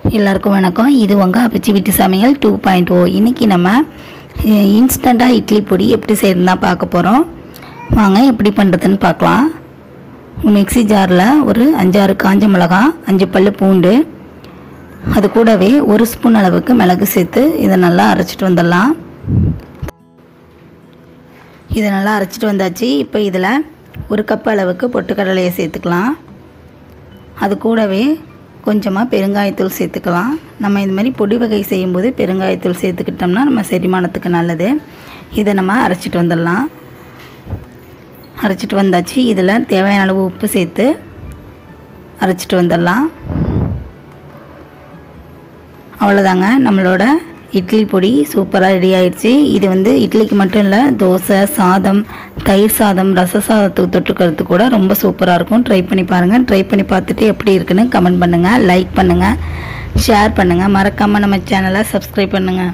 எல்லாருக்கும் வணக்கம். இது உங்கள் அப்பச்சி வீட்டு சமையல் 2.0. இன்றைக்கி நம்ம இன்ஸ்டண்ட்டாக இட்லி பொடி எப்படி செய்யறதுனா பார்க்க போகிறோம். வாங்க எப்படி பண்ணுறதுன்னு பார்க்கலாம். மிக்ஸி ஜாரில் ஒரு 5-6 காஞ்ச மிளகாய், 5 பல்லு பூண்டு, அது கூடவே 1 ஸ்பூன் அளவுக்கு மிளகு சேர்த்து இதை நல்லா அரைச்சிட்டு வந்துடலாம். இதை நல்லா அரைச்சிட்டு வந்தாச்சு. இப்போ இதில் 1 கப் அளவுக்கு பொட்டுக்கடலையை சேர்த்துக்கலாம். அது கூடவே கொஞ்சமாக பெருங்காயத்தூள் சேர்த்துக்கலாம். நம்ம இந்த மாதிரி பொடி வகை செய்யும்போது பெருங்காயத்தூள் சேர்த்துக்கிட்டோம்னா நம்ம செரிமானத்துக்கு நல்லது. இதை நம்ம அரைச்சிட்டு வந்துடலாம். அரைச்சிட்டு வந்தாச்சு. இதில் தேவையான அளவு உப்பு சேர்த்து அரைச்சிட்டு வந்துடலாம். அவ்வளோதாங்க, நம்மளோட இட்லி பொடி சூப்பராக ரெடி ஆயிடுச்சு. இது இட்லிக்கு மட்டும் இல்லை, தோசை, சாதம், தயிர் சாதம், ரச சாதத்துக்கு தொட்டுக்கிறது கூட ரொம்ப சூப்பராக இருக்கும். ட்ரை பண்ணி பாருங்கள். ட்ரை பண்ணி பார்த்துட்டு எப்படி இருக்குன்னு கமெண்ட் பண்ணுங்கள், லைக் பண்ணுங்கள், ஷேர் பண்ணுங்கள். மறக்காமல் நம்ம சேனலை சப்ஸ்கிரைப் பண்ணுங்கள்.